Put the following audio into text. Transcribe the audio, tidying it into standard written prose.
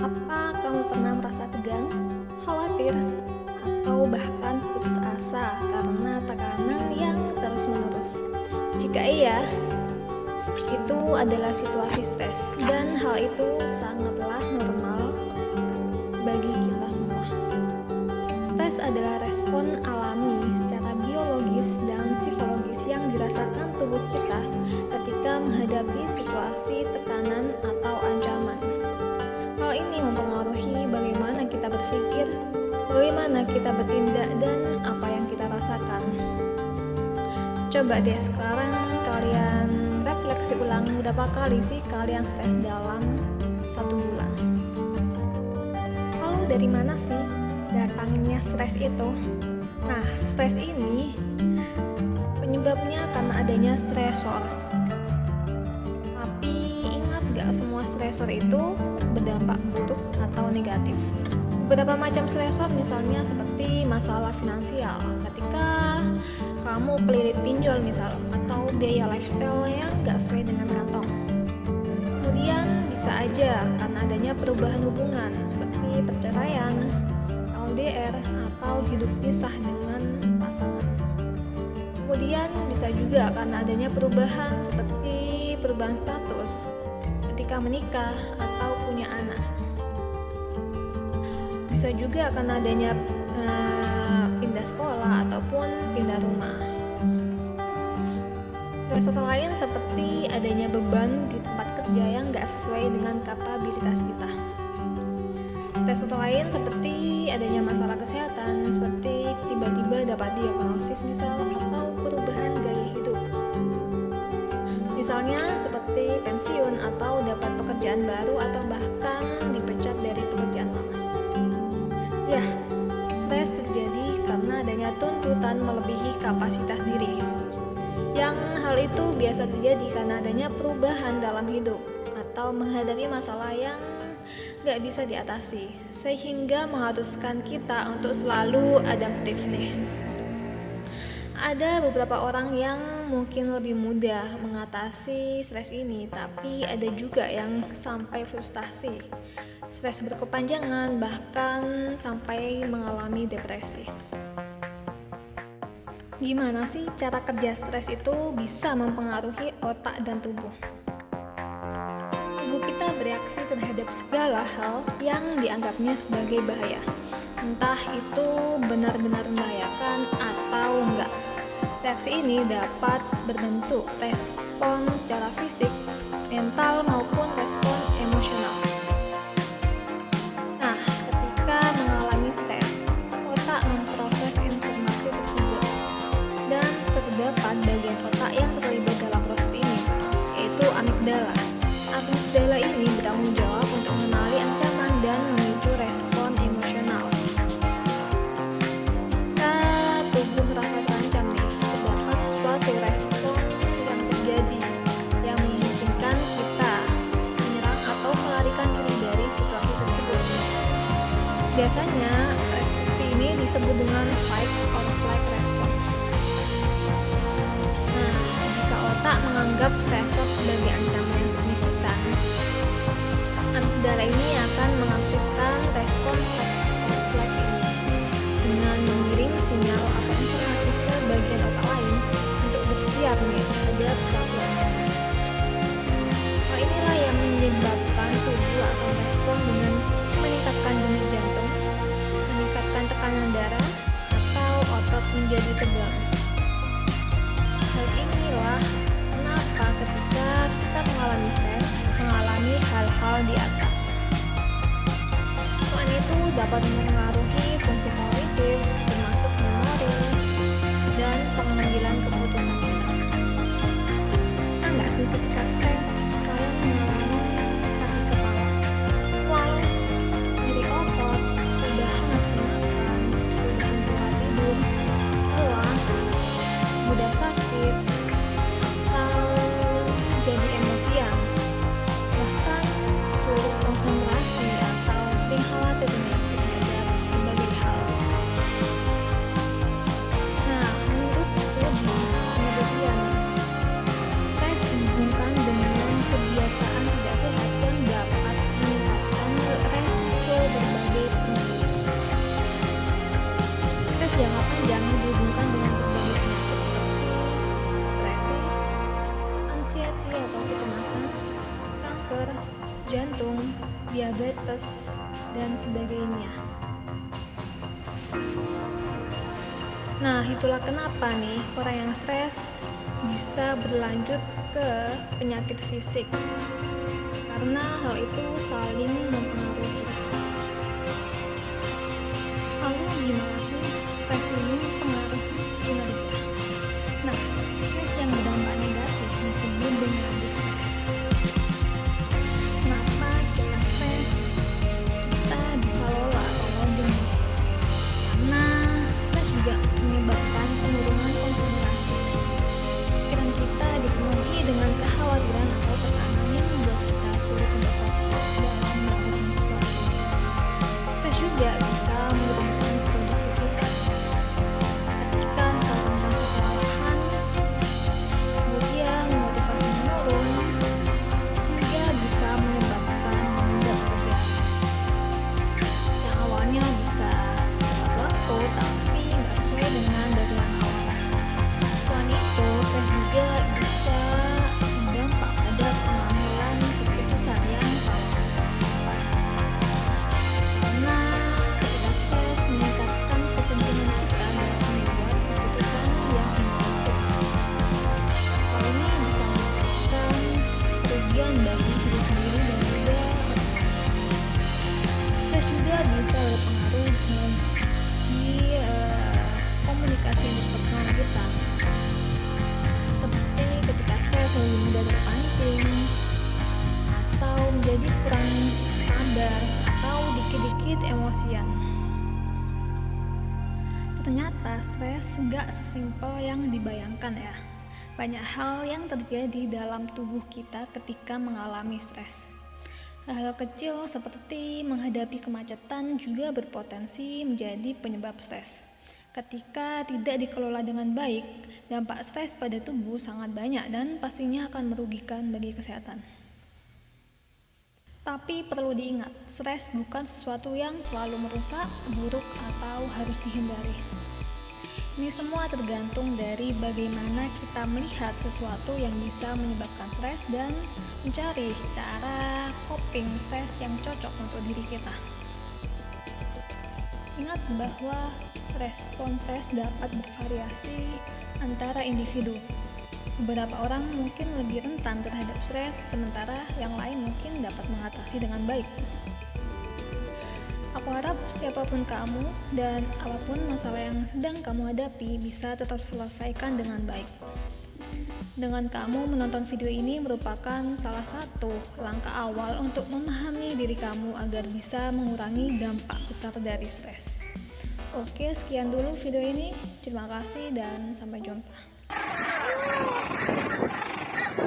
Apa kamu pernah merasa tegang, khawatir, atau bahkan putus asa karena tekanan yang terus-menerus? Jika iya, itu adalah situasi stres dan hal itu sangatlah normal bagi kita semua. Stres adalah respon alami secara biologis dan psikologis yang dirasakan tubuh kita ketika menghadapi situasi tekanan atau ancaman. Hal ini mempengaruhi bagaimana kita berpikir, bagaimana kita bertindak, dan apa yang kita rasakan. Coba deh sekarang kalian refleksi ulang berapa kali sih kalian stres dalam 1 bulan. Lalu dari mana sih datangnya stres itu? Nah, stres ini penyebabnya karena adanya stresor. Tapi ingat gak semua stresor itu berdampak buruk atau negatif. Beberapa macam stresor misalnya seperti masalah finansial ketika kamu kelilit pinjol misal, atau biaya lifestyle yang gak sesuai dengan kantong. Kemudian bisa aja karena adanya perubahan hubungan seperti perceraian, LDR, atau hidup pisah dengan pasangan. Kemudian bisa juga karena adanya perubahan seperti perubahan status ketika menikah atau punya anak. Bisa juga karena adanya pindah sekolah ataupun pindah rumah. Stresor lain seperti adanya beban di tempat kerja yang gak sesuai dengan kapabilitas kita. Stresor lain seperti adanya masalah kesehatan, seperti tiba-tiba dapat diagnosis misal, atau perubahan gaya hidup. Misalnya seperti pensiun atau dapat pekerjaan baru atau bahkan dipecat dari pekerjaan lama. Ya, stres terjadi karena adanya tuntutan melebihi kapasitas diri. Yang hal itu biasa terjadi karena adanya perubahan dalam hidup atau menghadapi masalah yang gak bisa diatasi, sehingga mengharuskan kita untuk selalu adaptif nih. Ada beberapa orang yang mungkin lebih mudah mengatasi stres ini, tapi ada juga yang sampai frustasi, stres berkepanjangan, bahkan sampai mengalami depresi. Gimana sih cara kerja stres itu bisa mempengaruhi otak dan tubuh? Tubuh kita bereaksi terhadap segala hal yang dianggapnya sebagai bahaya, entah itu benar-benar membahayakan atau enggak. Reaksi ini dapat berbentuk respon secara fisik, mental, maupun respon emosional. Nah, ketika mengalami stres, otak memproses informasi tersebut, dan terdapat bagian otak yang terlibat dalam proses ini, yaitu amigdala. Amigdala ini bertanggung jawab untuk mengenali ancaman dan memicu respon emosional. Ketika tubuh merasa terancam nih, terdapat suatu respon yang terjadi yang memungkinkan kita menyerang atau melarikan diri dari situasi tersebut. Biasanya reaksi ini disebut dengan fight or flight response. Nah, jika otak menganggap stresor sebagai ancaman yang signifikan, amigdala ini akan mengaktifkan respon fight or flight ini dengan mengirim sinyal atau informasi ke bagian otak lain untuk bersiap nih terhadap suatu ancaman. Hal inilah yang menyebabkan tubuh akan respon dengan meningkatkan denyut jantung, meningkatkan tekanan darah, atau otot menjadi tegang. Hal inilah kenapa ketika kita mengalami stres, mengalami hal-hal di atas. Selain itu dapat mempengaruhi fungsi kognitif, termasuk memori dan pengambilan keputusan kita. Enggak sih ketika stres kalian mengalami sakit kepala, mual, nyeri otot, perubahan nafsu makan, perubahan pola tidur, lelah, mudah sakit, atau jadi emosian, bahkan sulit konsentrasi atau sering khawatir nih terhadap jantung, diabetes, dan sebagainya. Nah, itulah kenapa nih orang yang stres bisa berlanjut ke penyakit fisik, karena hal itu saling mempengaruhi. Lalu gimana sih stres ini mempengaruhi kinerja? Nah, stres yang berdampak negatif disebut dengan distress. Kenapa kita stres? Kita bisa lola kalau jenuh. Karena stres juga menyebabkan penurunan konsentrasi. Pikiran kita dipenuhi dengan kekhawatiran atau tekanan yang membuat kita sulit untuk fokus dalam melakukan sesuatu. Stres juga bisa menurunkan produktivitas. Ketika seseorang merasa kelelahan, kemudian motivasi menurun, hingga bisa menyebabkan menunda pekerjaan. Yang awalnya bisa tepat waktu, tapi nggak sesuai dengan deadline awal. Selain itu, stres juga bisa berdampak pada pengambilan keputusan yang salah. Karena ketika stres meningkatkan kecenderungan kita dalam membuat keputusan yang impulsif. Hal ini bisa menyebabkan kerugian bagi diri sendiri dan juga orang lain. Stres juga bisa berpengaruh bagi komunikasi interpersonal kita, seperti ketika stres lebih mudah terpancing, atau menjadi kurang sabar, atau dikit-dikit emosian. Ternyata stres gak sesimpel yang dibayangkan ya. Banyak hal yang terjadi dalam tubuh kita ketika mengalami stres. Hal-hal kecil seperti menghadapi kemacetan juga berpotensi menjadi penyebab stres. Ketika tidak dikelola dengan baik, dampak stres pada tubuh sangat banyak dan pastinya akan merugikan bagi kesehatan. Tapi perlu diingat, stres bukan sesuatu yang selalu merusak, buruk, atau harus dihindari. Ini semua tergantung dari bagaimana kita melihat sesuatu yang bisa menyebabkan stres dan mencari cara coping stres yang cocok untuk diri kita. Ingat bahwa respon stres dapat bervariasi antara individu. Beberapa orang mungkin lebih rentan terhadap stres, sementara yang lain mungkin dapat mengatasi dengan baik. Aku harap siapapun kamu dan apapun masalah yang sedang kamu hadapi bisa tetap selesaikan dengan baik. Dengan kamu menonton video ini merupakan salah satu langkah awal untuk memahami diri kamu agar bisa mengurangi dampak besar dari stres. Oke, sekian dulu video ini. Terima kasih dan sampai jumpa.